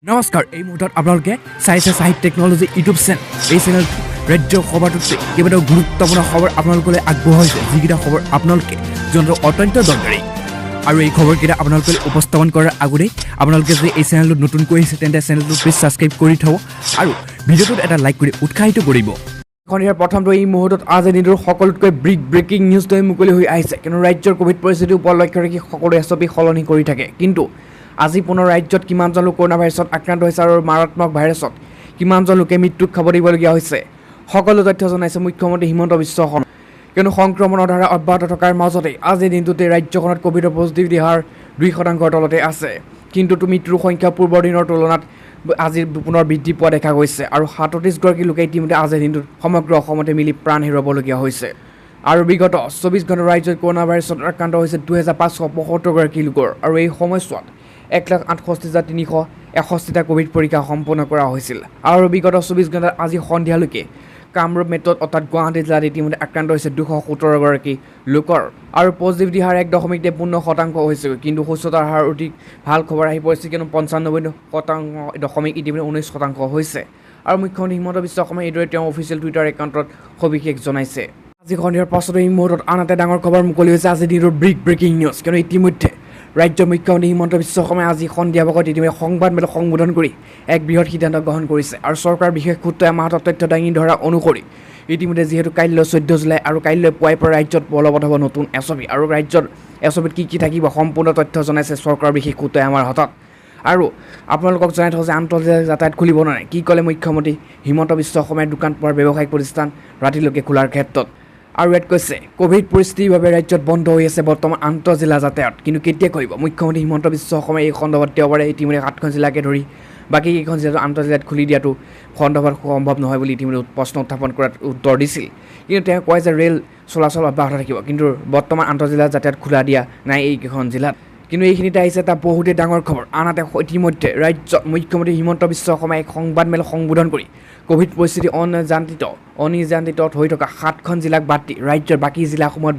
নমস্কাৰ এই মুহূৰ্তত আপোনালোকে চাইছে সাহিত্য টেকনলজি ইউটিউব চেনেল এই চেনেল ৰাজ্যৰ খবৰটোতে কেইবাটাও গুৰুত্বপূৰ্ণ খবৰ আপোনালোকলৈ আগবঢ়াইছে যিকেইটা খবৰ আপোনালোকে জনাটো অত্যন্ত দৰকাৰী আৰু এই খবৰকেইটা আপোনালোকে উপস্থাপন কৰাৰ আগতেই আপোনালোকে যদি এই চেনেলটো নতুনকৈ আহিছে তেন্তে চেনেলটো প্লিজ ছাবস্ক্ৰাইব কৰি থব আৰু ভিডিঅ'টোত এটা লাইক কৰি উৎসাহিত কৰিব খনিয়াৰ প্ৰথমটো এই মুহূৰ্তত আজি দিনটোৰ সকলোতকৈ ব্ৰেকিং নিউজটোৱে মুকলি হৈ আহিছে কিন্তু ৰাজ্যৰ কোভিড পৰিস্থিতি ওপৰত লক্ষ্য ৰাখি সকলোৱে ছবি সলনি কৰি থাকে কিন্তু আজি পুনৰ ৰাজ্যত কিমানজন লোক কৰোনা ভাইৰাছত আক্ৰান্ত হৈছে আৰু মাৰাত্মক ভাইৰাছত কিমানজন লোকে মৃত্যুক খাব দিবলগীয়া হৈছে সকলো তথ্য জনাইছে মুখ্যমন্ত্ৰী হিমন্ত বিশ্ব শৰ্মা কিন্তু সংক্ৰমণৰ ধাৰা অব্যাহত থকাৰ মাজতে আজিৰ দিনটোতে ৰাজ্যখনত কোভিডৰ পজিটিভিটি হাৰ 2% তলতে আছে কিন্তু মৃত্যুৰ সংখ্যা পূৰ্বৰ দিনৰ তুলনাত আজি পুনৰ বৃদ্ধি পোৱা দেখা গৈছে আৰু 37গৰাকী লোকে ইতিমধ্যে আজিৰ দিনটোত সমগ্ৰ অসমতে মিলি প্ৰাণ হেৰুৱাবলগীয়া হৈছে আৰু বিগত 24 ঘণ্টাৰ ৰাজ্যত কৰোনা ভাইৰাছত আক্ৰান্ত হৈছে 2575গৰাকী লোকৰ আৰু এই সময়ছোৱাত 1,68,361টা কোভিড পৰীক্ষা সম্পন্ন কৰা হৈছিল আৰু বিগত 24 ঘণ্টাত আজি সন্ধিয়ালৈকে কামৰূপ মেট্ৰত অৰ্থাৎ গুৱাহাটী জিলাত ইতিমধ্যে আক্ৰান্ত হৈছে 217গৰাকী লোকৰ আৰু পজিটিভিটি হাৰ 1.53% হৈছে কিন্তু সুস্থতাৰ হাৰ অধিক ভাল খবৰ আহি পৰিছে কিন্তু 95% ইতিমধ্যে 19% হৈছে আৰু মুখ্যমন্ত্ৰী হিমন্ত বিশ্ব শৰ্মাই এইদৰে তেওঁৰ অফিচিয়েল টুইটাৰ একাউণ্টত সবিশেষ জনাইছে আজি সন্ধিয়াৰ পাছত এই মুহূৰ্তত আন এটা ডাঙৰ খবৰ মুকলি হৈছে আজি দিনৰ ব্ৰেকিং নিউজ কিন্তু ইতিমধ্যে ৰাজ্যৰ মুখ্যমন্ত্ৰী হিমন্ত বিশ্ব শৰ্মাই আজি সন্ধিয়া ভাগত ইতিমধ্যে সংবাদমেলক সম্বোধন কৰি এক বৃহৎ সিদ্ধান্ত গ্ৰহণ কৰিছে আৰু চৰকাৰ বিশেষ সূত্ৰই আমাৰ হাতত তথ্য দাঙি ধৰা অনুসৰি ইতিমধ্যে যিহেতু কাইলৈ 14 জুলাই আৰু কাইলৈ পুৱাই পৰা ৰাজ্যত বলবৎ হ'ব নতুন এছঅপি আৰু ৰাজ্যৰ এছঅপিত কি থাকিব সম্পূৰ্ণ তথ্য জনাইছে চৰকাৰ বিশেষ সূত্ৰই আমাৰ হাতত আৰু আপোনালোকক জনাই থওঁ যে আন্তঃজিলা যাতায়াত খুলিব নোৱাৰে কি ক'লে মুখ্যমন্ত্ৰী হিমন্ত বিশ্ব শৰ্মাই দোকান পোহাৰ ব্যৱসায়িক প্ৰতিষ্ঠান ৰাতিলৈকে খোলাৰ ক্ষেত্ৰত আৰু ইয়াত কৈছে কোভিড পৰিস্থিতিৰ বাবে ৰাজ্যত বন্ধ হৈ আছে বৰ্তমান আন্তঃজিলা যাতায়াত কিন্তু কেতিয়া কৰিব মুখ্যমন্ত্ৰী হিমন্ত বিশ্ব শৰ্মাই এই সন্দৰ্ভত দেওবাৰে ইতিমধ্যে 7খন জিলাকে ধৰি বাকী কেইখন জিলাত আন্তঃজিলাত খুলি দিয়াটো সন্দৰ্ভত সম্ভৱ নহয় বুলি ইতিমধ্যে প্ৰশ্ন উত্থাপন কৰাত উত্তৰ দিছিল কিন্তু তেওঁ কয় যে ৰেল চলাচল অব্যাহত থাকিব কিন্তু বৰ্তমান আন্তঃজিলা যাতায়াত খোলা দিয়া নাই এইকেইখন জিলাত কিন্তু এইখিনিতে আহিছে এটা বহুতেই ডাঙৰ খবৰ আনহাতে ইতিমধ্যে ৰাজ্যত মুখ্যমন্ত্ৰী হিমন্ত বিশ্ব শৰ্মাই এক সংবাদমেল সম্বোধন কৰি কোভিড পৰিস্থিতি অনিয়ন্ত্ৰিত হৈ থকা 7খন জিলাক বাদ দি ৰাজ্যৰ বাকী জিলাসমূহত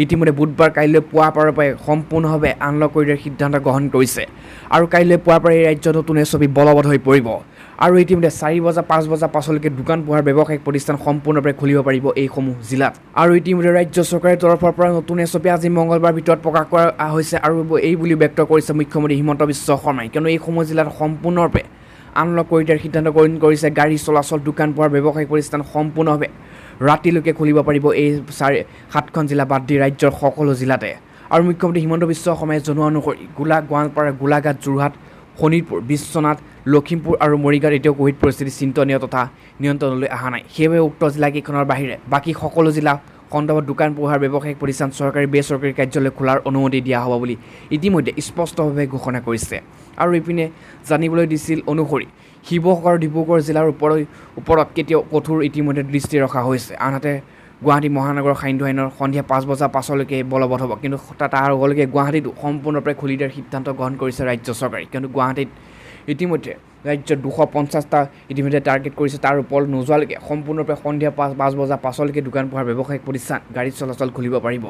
ইতিমধ্যে বুধবাৰ কাইলৈ পুৱাৰ পৰাই সম্পূৰ্ণভাৱে আনলক কৰি দিয়াৰ সিদ্ধান্ত গ্ৰহণ কৰিছে আৰু কাইলৈ পুৱাৰ পৰাই ৰাজ্যত নতুন এছঅপি বলবৎ হৈ পৰিব আৰু ইতিমধ্যে 4 বজা 5 বজা পাছলৈকে দোকান পোহাৰ ব্যৱসায়িক প্ৰতিষ্ঠান সম্পূৰ্ণৰূপে খুলিব পাৰিব এইসমূহ জিলাত আৰু ইতিমধ্যে ৰাজ্য চৰকাৰৰ তৰফৰ পৰা নতুন এছঅপি আজি মঙলবাৰ ভিতৰত প্ৰকাশ কৰা হৈছে আৰু এই বুলি ব্যক্ত কৰিছে মুখ্যমন্ত্ৰী হিমন্ত বিশ্ব শৰ্মাই কিয়নো এইসমূহ জিলাত সম্পূৰ্ণৰূপে আনলক কৰি দিয়াৰ সিদ্ধান্ত গ্ৰহণ কৰিছে গাড়ী চলাচল দোকান পোহাৰ ব্যৱসায়িক প্ৰতিষ্ঠান সম্পূৰ্ণভাৱে ৰাতিলৈকে খুলিব পাৰিব এই 7খন জিলা বাদ দি ৰাজ্যৰ সকলো জিলাতে আৰু মুখ্যমন্ত্ৰী হিমন্ত বিশ্ব শৰ্মাই জনোৱা অনুসৰি গোৱালপাৰা গোলাঘাট যোৰহাট শোণিতপুৰ বিশ্বনাথ লখিমপুৰ আৰু মৰিগাঁৱত এতিয়াও কোভিড পৰিস্থিতি চিন্তনীয় তথা নিয়ন্ত্ৰণলৈ অহা নাই সেইবাবে উক্ত জিলাকেইখনৰ বাহিৰে বাকী সকলো জিলা সন্দৰ্ভত দোকান পোহাৰ ব্যৱসায়িক প্ৰতিষ্ঠান চৰকাৰী বেচৰকাৰী কাৰ্যালয় খোলাৰ অনুমতি দিয়া হ'ব বুলি ইতিমধ্যে স্পষ্টভাৱে ঘোষণা কৰিছে আৰু ইপিনে জানিবলৈ দিছিল অনুসৰি শিৱসাগৰ আৰু ডিব্ৰুগড় জিলাৰ ওপৰত কেতিয়াও কঠোৰ ইতিমধ্যে দৃষ্টি ৰখা হৈছে আনহাতে গুৱাহাটী মহানগৰৰ সান্ধ্য আইনৰ সন্ধিয়া 5 বজা পাছলৈকে বলবৎ হ'ব কিন্তু তাৰ আগলৈকে গুৱাহাটীতো সম্পূৰ্ণৰূপে খুলি দিয়াৰ সিদ্ধান্ত গ্ৰহণ কৰিছে ৰাজ্য চৰকাৰে কিন্তু গুৱাহাটীত ইতিমধ্যে ৰাজ্যত 250টা ইতিমধ্যে টাৰ্গেট কৰিছে তাৰ ওপৰত নোযোৱালৈকে সম্পূৰ্ণৰূপে সন্ধিয়া 5 বজা পাছলৈকে দোকান পোহাৰ ব্যৱসায়িক প্ৰতিষ্ঠান গাড়ী চলাচল খুলিব পাৰিব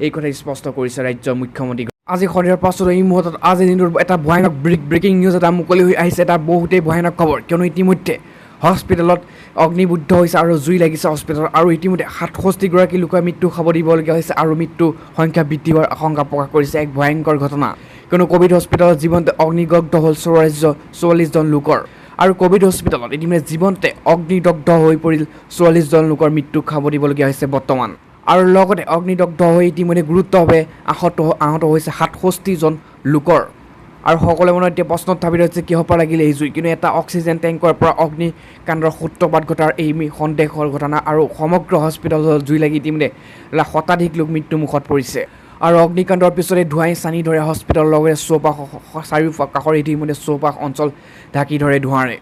এই কথা স্পষ্ট কৰিছে ৰাজ্যৰ মুখ্যমন্ত্ৰী আজি সন্ধিয়াৰ পাছত এই মুহূৰ্তত আজিৰ দিনটোৰ এটা ভয়ানক ব্ৰেকিং নিউজ এটা মুকলি হৈ আহিছে এটা বহুতেই ভয়ানক খবৰ কিয়নো ইতিমধ্যে হস্পিটেলত অগ্নিবুদ্ধ হৈছে আৰু জুই লাগিছে হস্পিটেলত আৰু ইতিমধ্যে 67গৰাকী লোকে মৃত্যু খাব দিবলগীয়া হৈছে আৰু মৃত্যু সংখ্যা বৃদ্ধি হোৱাৰ আশংকা প্ৰকাশ কৰিছে এক ভয়ংকৰ ঘটনা কিয়নো কোভিড হস্পিটেলত জীৱন্তে অগ্নিদগ্ধ হ'ল 44জন লোকৰ আৰু কোভিড হস্পিটেলত ইতিমধ্যে জীৱন্তে অগ্নিদগ্ধ হৈ পৰিল 44জন লোকৰ মৃত্যু খাব দিবলগীয়া হৈছে বৰ্তমান আৰু লগতে অগ্নিদগ্ধ হৈ ইতিমধ্যে গুৰুত্বভাৱে আহত হৈছে 67জন লোকৰ আৰু সকলোৱে মনত এতিয়া প্ৰশ্ন উত্থাপিত হৈছে কিহৰ পৰা লাগিলে এই জুই কিন্তু এটা অক্সিজেন টেংকৰ পৰা অগ্নিকাণ্ডৰ সূত্ৰপাত ঘটাৰ এই সন্দেহৰ ঘটনা আৰু সমগ্ৰ হস্পিটেলত জুই লাগি ইতিমধ্যে শতাধিক লোক মৃত্যুমুখত পৰিছে আৰু অগ্নিকাণ্ডৰ পিছতে ধোঁৱাই চানি ধৰে হস্পিটেলৰ লগতে চাৰিওকাষৰ ইতিমধ্যে চৌপাশ অঞ্চল ঢাকি ধৰে ধোঁৱাৰে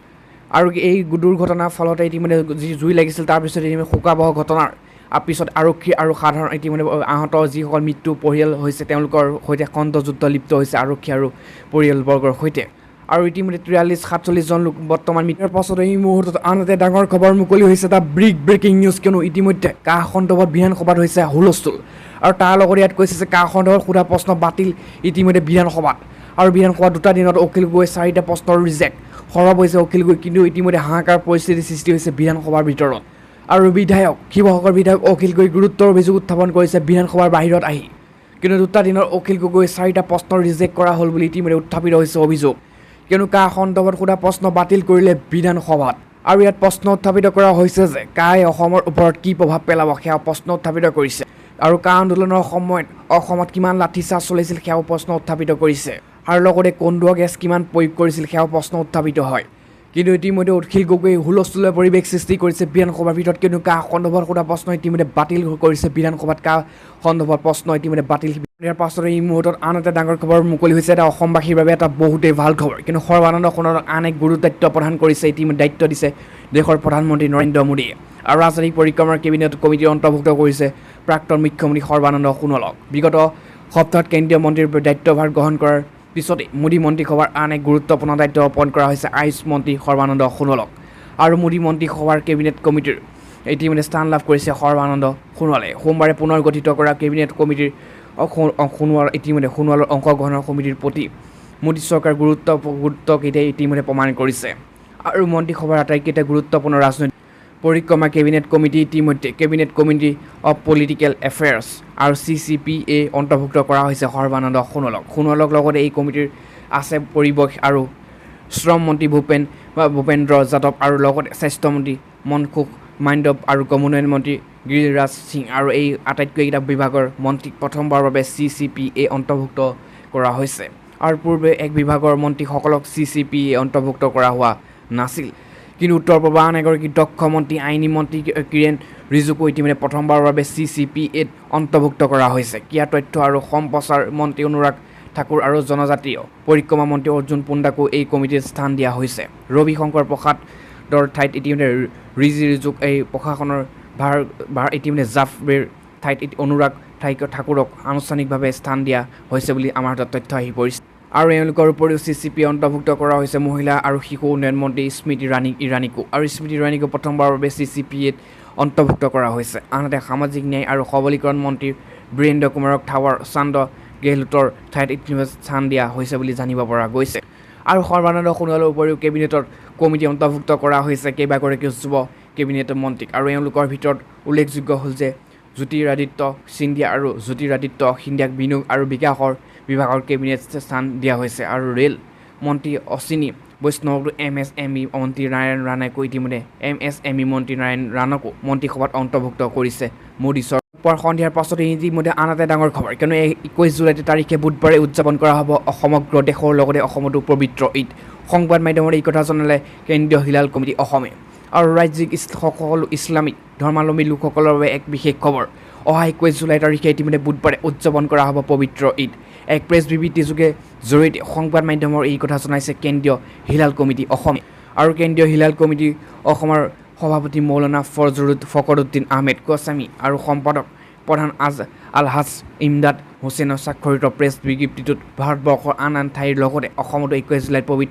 আৰু এই দুৰ্ঘটনাৰ ফলতে ইতিমধ্যে যি জুই লাগিছিল তাৰপিছত ইতিমধ্যে শোকাবহ ঘটনাৰ পিছত আৰক্ষী আৰু সাধাৰণ ইতিমধ্যে আহত যিসকল মৃত্যু পৰিয়াল হৈছে তেওঁলোকৰ সৈতে খণ্ডযুদ্ধ লিপ্ত হৈছে আৰক্ষী আৰু পৰিয়ালবৰ্গৰ সৈতে আৰু ইতিমধ্যে 43-47জন লোক বৰ্তমান মৃত্যুৰ পাছত এই মুহূৰ্তত আন এটা ডাঙৰ খবৰ মুকলি হৈছে এটা ব্ৰেকিং নিউজ কিয়নো ইতিমধ্যে কাহ সন্দৰ্ভত বিধানসভাত হৈছে হুলস্থুল আৰু তাৰ লগতে ইয়াত কৈছে যে কাহ সন্দৰ্ভত সোধা প্ৰশ্ন বাতিল ইতিমধ্যে বিধানসভাত আৰু বিধানসভা দুটা দিনত অখিল গগৈ 4টা প্ৰশ্নৰ ৰিজেক্ট সৰব হৈছে অখিল গগৈ কিন্তু ইতিমধ্যে হাহাকাৰ পৰিস্থিতিৰ সৃষ্টি হৈছে বিধানসভাৰ ভিতৰত আৰু বিধায়ক শিৱসাগৰ বিধায়ক অখিল গগৈ গুৰুত্বৰ অভিযোগ উত্থাপন কৰিছে বিধানসভাৰ বাহিৰত আহি কিন্তু দুটা দিনৰ অখিল গগৈ 4টা প্ৰশ্নৰ ৰিজেক্ট কৰা হ'ল বুলি ইতিমধ্যে উত্থাপিত হৈছে অভিযোগ কিয়নো কা সন্দৰ্ভত সোধা প্ৰশ্ন বাতিল কৰিলে বিধানসভাত আৰু ইয়াত প্ৰশ্ন উত্থাপিত কৰা হৈছে যে কাই অসমৰ ওপৰত কি প্ৰভাৱ পেলাব সেয়া প্ৰশ্ন উত্থাপিত কৰিছে আৰু কা আন্দোলনৰ সময়ত অসমত কিমান লাঠিচাৰ্জ চলিছিল সেয়াও প্ৰশ্ন উত্থাপিত কৰিছে আৰু লগতে কন্দুৱা গেছ কিমান প্ৰয়োগ কৰিছিল সেয়াও প্ৰশ্ন উত্থাপিত হয় কিন্তু ইতিমধ্যে অখিল গগৈ হুলস্থুলীয়া পৰিৱেশ সৃষ্টি কৰিছে বিধানসভাৰ ভিতৰত কিন্তু কা সন্দৰ্ভত সোধা প্ৰশ্ন ইতিমধ্যে বাতিল কৰিছে বিধানসভাত কা সন্দৰ্ভত প্ৰশ্ন ইতিমধ্যে বাতিল ইয়াৰ পাছতে এই মুহূৰ্তত আন এটা ডাঙৰ খবৰ মুকলি হৈছে এটা অসমবাসীৰ বাবে এটা বহুতেই ভাল খবৰ কিন্তু সৰ্বানন্দ সোণোৱালক আন এক গুৰুত্ব প্ৰদান কৰিছে ইতিমধ্যে দায়িত্ব দিছে দেশৰ প্ৰধানমন্ত্ৰী নৰেন্দ্ৰ মোদীয়ে আৰু ৰাজনৈতিক পৰিক্ৰমাৰ কেবিনেট কমিটিৰ অন্তৰ্ভুক্ত কৰিছে প্ৰাক্তন মুখ্যমন্ত্ৰী সৰ্বানন্দ সোণোৱালক বিগত সপ্তাহত কেন্দ্ৰীয় মন্ত্ৰীৰ দায়িত্বভাৰ গ্ৰহণ কৰাৰ পিছতে মোদী মন্ত্ৰীসভাৰ আন এক গুৰুত্বপূৰ্ণ দায়িত্ব অৰ্পণ কৰা হৈছে আয়ুষ মন্ত্ৰী সৰ্বানন্দ সোণোৱালক আৰু মোদী মন্ত্ৰীসভাৰ কেবিনেট কমিটিৰ ইতিমধ্যে স্থান লাভ কৰিছে সৰ্বানন্দ সোণোৱালে সোমবাৰে পুনৰ গঠিত কৰা কেবিনেট কমিটিৰ সোণোৱালৰ অংশগ্ৰহণৰ সমিতিৰ প্ৰতি মোদী চৰকাৰ গুৰুত্বকেইটাই ইতিমধ্যে প্ৰমাণ কৰিছে আৰু মন্ত্ৰীসভাৰ আটাইকেইটা গুৰুত্বপূৰ্ণ ৰাজনৈতিক পৰিক্ৰমা কেবিনেট কমিটি ইতিমধ্যে cabinet committee of political affairs আৰু CCPA অন্তৰ্ভুক্ত কৰা হৈছে সৰ্বানন্দ সোণোৱালক লগতে এই কমিটিৰ আছে পৰিৱেশ আৰু শ্ৰম মন্ত্ৰী ভূপেন্দ্ৰ যাদৱ আৰু লগতে স্বাস্থ্যমন্ত্ৰী মনসুখ মাণ্ডৱ আৰু গমোন্নয়ন মন্ত্ৰী গিৰিৰাজ সিং আৰু এই আটাইতকেইটা বিভাগৰ মন্ত্ৰীক প্ৰথমবাৰৰ বাবে CCPA অন্তৰ্ভুক্ত কৰা হৈছে আৰু পূৰ্বে এক বিভাগৰ মন্ত্ৰীসকলক CCPA অন্তৰ্ভুক্ত কৰা হোৱা নাছিল কিন্তু উত্তৰ পূৰ্বাঞ্চলৰ এগৰাকী দক্ষ মন্ত্ৰী আইনী মন্ত্ৰী কিৰেণ ৰিজিজুকো ইতিমধ্যে প্ৰথমবাৰৰ বাবে CCPAত অন্তৰ্ভুক্ত কৰা হৈছে ক্ৰীড়া তথ্য আৰু সম্প্ৰচাৰ মন্ত্ৰী অনুৰাগ ঠাকুৰ আৰু জনজাতীয় পৰিক্ৰমা মন্ত্ৰী অৰ্জুন পুণ্ডাকো এই কমিটিত স্থান দিয়া হৈছে ৰবি শংকৰ প্ৰসাদৰ ঠাইত ইতিমধ্যে ৰিজিজুক এই প্ৰশাসনৰ ভাৰ ইতিমধ্যে জাফৰ ঠাইত অনুৰাগ ঠাকুৰক আনুষ্ঠানিকভাৱে স্থান দিয়া হৈছে বুলি আমাৰ হাতত তথ্য আহি পৰিছে আৰু এওঁলোকৰ উপৰিও CCPA অন্তৰ্ভুক্ত কৰা হৈছে মহিলা আৰু শিশু উন্নয়ন মন্ত্ৰী স্মৃতি ইৰাণীকো আৰু স্মৃতি ইৰাণীকো প্ৰথমবাৰৰ বাবে CCPAত অন্তৰ্ভুক্ত কৰা হৈছে আনহাতে সামাজিক ন্যায় আৰু সবলীকৰণ মন্ত্ৰী বীৰেন্দ্ৰ কুমাৰক থাৱাৰ চান্দ গেহলোটৰ ঠাইত ইতিমধ্যে স্থান দিয়া হৈছে বুলি জানিব পৰা গৈছে আৰু সৰ্বানন্দ সোণোৱালৰ উপৰিও কেবিনেটৰ কমিটি অন্তৰ্ভুক্ত কৰা হৈছে কেইবাগৰাকী যুৱ কেবিনেট মন্ত্ৰীক আৰু এওঁলোকৰ ভিতৰত উল্লেখযোগ্য হ'ল যে জ্যোতিৰাদিত্য সিন্ধিয়া আৰু জ্যোতিৰাদিত্য সিন্ধিয়াক বিনিয়োগ আৰু বিকাশৰ বিভাগৰ কেবিনেট স্থান দিয়া হৈছে আৰু ৰেল মন্ত্ৰী অশ্বিনী বৈষ্ণৱক MSME মন্ত্ৰী নাৰায়ণ ৰাণাকো ইতিমধ্যে MSME মন্ত্ৰী নাৰায়ণ ৰাণাকো মন্ত্ৰীসভাত অন্তৰ্ভুক্ত কৰিছে মোদী চৰকাৰ সন্ধিয়াৰ পাছতে ইতিমধ্যে আন এটা ডাঙৰ খবৰ কিয়নো 21 জুলাই তাৰিখে বুধবাৰে উদযাপন কৰা হ'ব সমগ্ৰ দেশৰ লগতে অসমতো পবিত্ৰ ঈদ সংবাদ মাধ্যমত এই কথা জনালে কেন্দ্ৰীয় হিলাল কমিটি অসমে আৰু ৰাজ্যিক সকলো ইছলামিক ধৰ্মাৱলম্বী লোকসকলৰ বাবে এক বিশেষ খবৰ অহা 21 জুলাই তাৰিখে ইতিমধ্যে বুধবাৰে উদযাপন কৰা হ'ব পবিত্ৰ ঈদ এক প্ৰেছ বিবৃতিযোগে জৰিয়তে সংবাদ মাধ্যমৰ এই কথা জনাইছে কেন্দ্ৰীয় হিলাল কমিটি অসমে আৰু কেন্দ্ৰীয় হিলাল কমিটি অসমৰ সভাপতি মৌলানা ফকৰুদ্দিন আহমেদ গোস্বামী আৰু সম্পাদক প্ৰধান আলহাজ ইমদাদ হুছেইনৰ স্বাক্ষৰিত প্ৰেছ বিজ্ঞপ্তিটোত ভাৰতবৰ্ষৰ আন ঠাইৰ লগতে অসমতো 21 জুলাইত পবিত্ৰ